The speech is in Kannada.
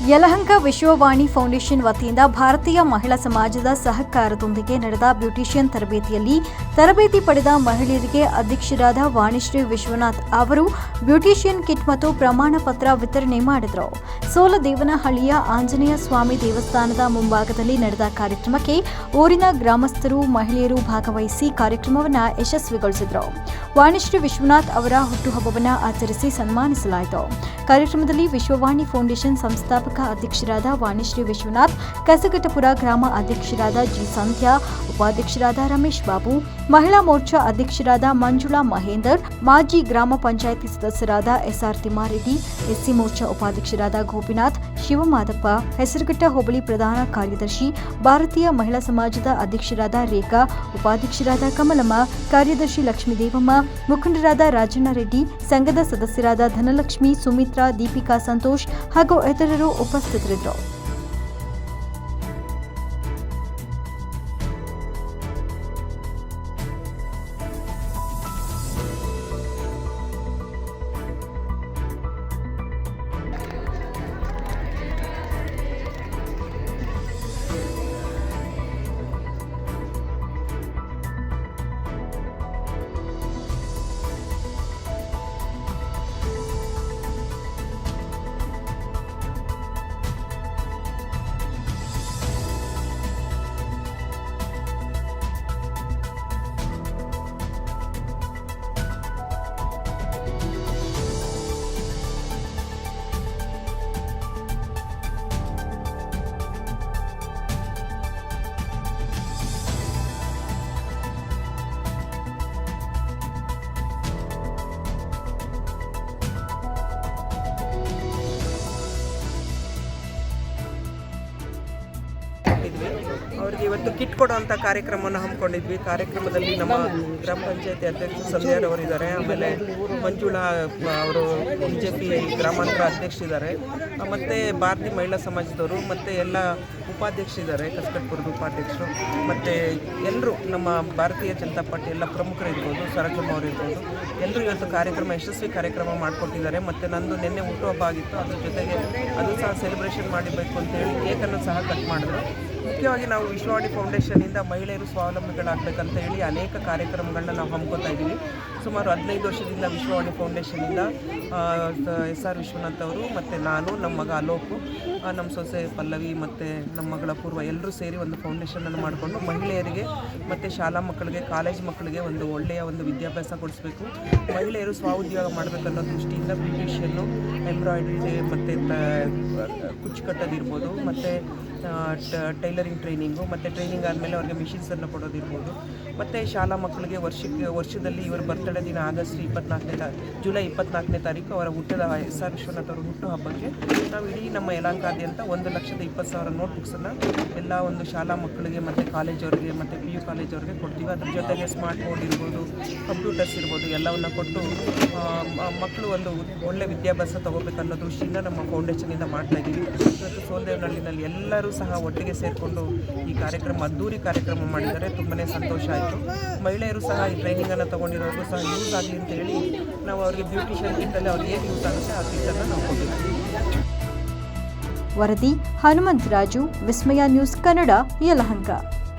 ಯಲಹಂಕ ವಿಶ್ವವಾಣಿ ಫೌಂಡೇಶನ್ ವತಿಯಿಂದ ಭಾರತೀಯ ಮಹಿಳಾ ಸಮಾಜದ ಸಹಕಾರದೊಂದಿಗೆ ನಡೆದ ಬ್ಯೂಟಿಷಿಯನ್ ತರಬೇತಿಯಲ್ಲಿ ತರಬೇತಿ ಪಡೆದ ಮಹಿಳೆಯರಿಗೆ ಅಧ್ಯಕ್ಷರಾದ ವಾಣಿಶ್ರೀ ವಿಶ್ವನಾಥ್ ಅವರು ಬ್ಯೂಟಿಷಿಯನ್ ಕಿಟ್ ಮತ್ತು ಪ್ರಮಾಣ ಪತ್ರ ವಿತರಣೆ ಮಾಡಿದರು. ಸೋಲದೇವನಹಳ್ಳಿಯ ಆಂಜನೇಯ ಸ್ವಾಮಿ ದೇವಸ್ಥಾನದ ಮುಂಭಾಗದಲ್ಲಿ ನಡೆದ ಕಾರ್ಯಕ್ರಮಕ್ಕೆ ಊರಿನ ಗ್ರಾಮಸ್ಥರು, ಮಹಿಳೆಯರು ಭಾಗವಹಿಸಿ ಕಾರ್ಯಕ್ರಮವನ್ನು ಯಶಸ್ವಿಗೊಳಿಸಿದರು. ವಾಣಿಶ್ರೀ ವಿಶ್ವನಾಥ್ ಅವರ ಹುಟ್ಟುಹಬ್ಬವನ್ನು ಆಚರಿಸಿ ಸನ್ಮಾನಿಸಲಾಯಿತು. ಕಾರ್ಯಕ್ರಮದಲ್ಲಿ ವಿಶ್ವವಾಣಿ ಫೌಂಡೇಶನ್ ಸಂಸ್ಥಾಪಕ ಅಧ್ಯಕ್ಷರಾದ ವಾಣಿಶ್ರೀ ವಿಶ್ವನಾಥ್, ಕಸಗಟ್ಟಪುರ ಗ್ರಾಮ ಅಧ್ಯಕ್ಷರಾದ ಜಿ ಸಂಧ್ಯಾ, ಉಪಾಧ್ಯಕ್ಷರಾದ ರಮೇಶ್ ಬಾಬು, ಮಹಿಳಾ ಮೋರ್ಚಾ ಅಧ್ಯಕ್ಷರಾದ ಮಂಜುಳಾ ಮಹೇಂದರ್, ಮಾಜಿ ಗ್ರಾಮ ಪಂಚಾಯಿತಿ ಸದಸ್ಯರಾದ ಎಸ್ಆರ್ ತಿಮ್ಮಾರೆಡ್ಡಿ, ಎಸ್ಸಿ ಮೋರ್ಚಾ ಉಪಾಧ್ಯಕ್ಷರಾದ ಗೋಪಿನಾಥ್, ಶಿವಮಾದಪ್ಪ, ಹೆಸರುಘಟ್ಟ ಹೋಬಳಿ ಪ್ರಧಾನ ಕಾರ್ಯದರ್ಶಿ, ಭಾರತೀಯ ಮಹಿಳಾ ಸಮಾಜದ ಅಧ್ಯಕ್ಷರಾದ ರೇಖಾ, ಉಪಾಧ್ಯಕ್ಷರಾದ ಕಮಲಮ್ಮ, ಕಾರ್ಯದರ್ಶಿ ಲಕ್ಷ್ಮೀದೇವಮ್ಮ, ಮುಖಂಡರಾದ ರಾಜಣ್ಣ ರೆಡ್ಡಿ, ಸಂಘದ ಸದಸ್ಯರಾದ ಧನಲಕ್ಷ್ಮಿ, ಸುಮಿತ್ರಾ, ದೀಪಿಕಾ ಸಂತೋಷ್ ಹಾಗೂ ಇತರರು ಉಪಸ್ಥಿತರಿದ್ದರು. ಅವರಿಗೆ ಇವತ್ತು ಕಿಟ್ ಕೊಡುವಂಥ ಕಾರ್ಯಕ್ರಮವನ್ನು ಹಮ್ಮಿಕೊಂಡಿದ್ವಿ. ಕಾರ್ಯಕ್ರಮದಲ್ಲಿ ನಮ್ಮ ಗ್ರಾಮ ಪಂಚಾಯತಿ ಅಧ್ಯಕ್ಷ ಸಂಧ್ಯಾರವರಿದ್ದಾರೆ, ಆಮೇಲೆ ಮಂಜುಳಾ ಅವರು BJP ಗ್ರಾಮಾಂತರ ಅಧ್ಯಕ್ಷರಿದ್ದಾರೆ, ಮತ್ತು ಭಾರತೀಯ ಮಹಿಳಾ ಸಮಾಜದವರು ಮತ್ತು ಎಲ್ಲ ಉಪಾಧ್ಯಕ್ಷರಿದ್ದಾರೆ, ಕಸಗಟ್ಟಪುರದ ಉಪಾಧ್ಯಕ್ಷರು, ಮತ್ತು ಎಲ್ಲರೂ ನಮ್ಮ ಭಾರತೀಯ ಜನತಾ ಪಾರ್ಟಿ ಎಲ್ಲ ಪ್ರಮುಖರು ಇರ್ಬೋದು, ಸರಜಮ್ಮ ಅವರು ಇರ್ಬೋದು, ಎಲ್ಲರೂ ಇವತ್ತು ಕಾರ್ಯಕ್ರಮ ಯಶಸ್ವಿ ಕಾರ್ಯಕ್ರಮ ಮಾಡಿಕೊಟ್ಟಿದ್ದಾರೆ. ಮತ್ತು ನಂದು ನಿನ್ನೆ ಹುಟ್ಟುಹಬ್ಬ ಆಗಿತ್ತು, ಅದ್ರ ಜೊತೆಗೆ ಅದು ಸಹ ಸೆಲೆಬ್ರೇಷನ್ ಮಾಡಬೇಕು ಅಂತೇಳಿ ಕೇಕನ್ನು ಸಹ ಕಟ್ ಮಾಡಿದ್ರು. ಮುಖ್ಯವಾಗಿ ನಾವು ವಿಶ್ವವಾಣಿ ಫೌಂಡೇಶನಿಂದ ಮಹಿಳೆಯರು ಸ್ವಾವಲಂಬಿಗಳಾಗಬೇಕಂತ ಹೇಳಿ ಅನೇಕ ಕಾರ್ಯಕ್ರಮಗಳನ್ನ ನಾವು ಹಮ್ಮಿಕೊತಾ ಇದ್ದೀವಿ. ಸುಮಾರು 15 ವರ್ಷದಿಂದ ವಿಶ್ವವಾಣಿ ಫೌಂಡೇಶನಿಂದ SR ವಿಶ್ವನಾಥ್ ಅವರು ಮತ್ತು ನಾನು, ನಮ್ಮ ಮಗ ಅಲೋಕು, ನಮ್ಮ ಸೊಸೆ ಪಲ್ಲವಿ ಮತ್ತು ನಮ್ಮ ಮಗಳ ಪೂರ್ವ ಎಲ್ಲರೂ ಸೇರಿ ಒಂದು ಫೌಂಡೇಶನನ್ನು ಮಾಡಿಕೊಂಡು ಮಹಿಳೆಯರಿಗೆ ಮತ್ತು ಶಾಲಾ ಮಕ್ಕಳಿಗೆ, ಕಾಲೇಜ್ ಮಕ್ಕಳಿಗೆ ಒಂದು ಒಳ್ಳೆಯ ಒಂದು ವಿದ್ಯಾಭ್ಯಾಸ ಕೊಡಿಸ್ಬೇಕು, ಮಹಿಳೆಯರು ಸ್ವಉದ್ಯೋಗ ಮಾಡಬೇಕನ್ನೋ ದೃಷ್ಟಿಯಿಂದ ಬ್ಯೂಟಿಷಿಯನ್ನು, ಎಂಬ್ರಾಯ್ಡ್ರಿ ಮತ್ತು ಕುಚ್ಚು ಕಟ್ಟೋದಿರ್ಬೋದು, ಮತ್ತು ಟೈಲರಿಂಗ್ ಟ್ರೈನಿಂಗು, ಮತ್ತು ಟ್ರೈನಿಂಗ್ ಆದಮೇಲೆ ಅವ್ರಿಗೆ ಮಿಷಿನ್ಸನ್ನು ಕೊಡೋದಿರ್ಬೋದು, ಮತ್ತು ಶಾಲಾ ಮಕ್ಕಳಿಗೆ ವರ್ಷದಲ್ಲಿ ಇವರ ಬರ್ತ್ಡೇ ದಿನ ಜುಲೈ 24ನೇ ತಾರೀಕು ಅವರ ಹುಟ್ಟದ SR ವಿಶ್ವನಾಥ್ ಅವರ ಹುಟ್ಟುಹಬ್ಬಕ್ಕೆ ನಾವು ಇಡೀ ನಮ್ಮ ಯಲಹಂಕಾದ್ಯಂತ 1,20,000 ನೋಟ್ಬುಕ್ಸನ್ನು ಎಲ್ಲ ಒಂದು ಶಾಲಾ ಮಕ್ಕಳಿಗೆ ಮತ್ತು ಕಾಲೇಜವ್ರಿಗೆ ಮತ್ತು PU ಕಾಲೇಜವ್ರಿಗೆ ಕೊಡ್ತೀವಿ. ಅದ್ರ ಜೊತೆಗೆ ಸ್ಮಾರ್ಟ್ ಬೋರ್ಡ್ ಇರ್ಬೋದು, ಕಂಪ್ಯೂಟರ್ಸ್ ಇರ್ಬೋದು, ಎಲ್ಲವನ್ನು ಕೊಟ್ಟು ಮಕ್ಕಳು ಒಂದು ಒಳ್ಳೆ ವಿದ್ಯಾಭ್ಯಾಸ ತೊಗೋಬೇಕನ್ನೋ ದೃಷ್ಟಿಯಿಂದ ನಮ್ಮ ಫೌಂಡೇಶನಿಂದ ಮಾಡ್ತಾಯಿದ್ದೀವಿ. ಇವತ್ತು ಸೋಲದೇವನಹಳ್ಳಿನಲ್ಲಿ ಎಲ್ಲರೂ ಸಹ ಒಟ್ಟಿಗೆ ಸೇರಿಕೊಂಡು ಈ ಕಾರ್ಯಕ್ರಮ ಅದ್ದೂರಿ ಕಾರ್ಯಕ್ರಮ ಮಾಡಿದ್ದಾರೆ. ತುಂಬನೇ ಸಂತೋಷ ಆಯಿತು. ಮಹಿಳೆಯರು ಸಹ ಈ ಟ್ರೈನಿಂಗನ್ನು ತೊಗೊಂಡಿರೋರು ಸಹ ಯೂಸ್ ಆಗಲಿ ಅಂತ ಹೇಳಿ ನಾವು ಅವರಿಗೆ ಬ್ಯೂಟಿಷಿಯನ್ ಕಿಟ್ಟಲ್ಲಿ ಅವ್ರಿಗೆ ಹೇಗೆ ಯೂಸ್ ಆಗುತ್ತೆ ಆ ಕಿಟ್ಟನ್ನು ನಾವು ಕೊಟ್ಟಿದ್ದೀವಿ. ವರದಿ ಹನುಮಂತರಾಜು, ವಿಸ್ಮಯ ನ್ಯೂಸ್ ಕನ್ನಡ, ಯಲಹಂಕ.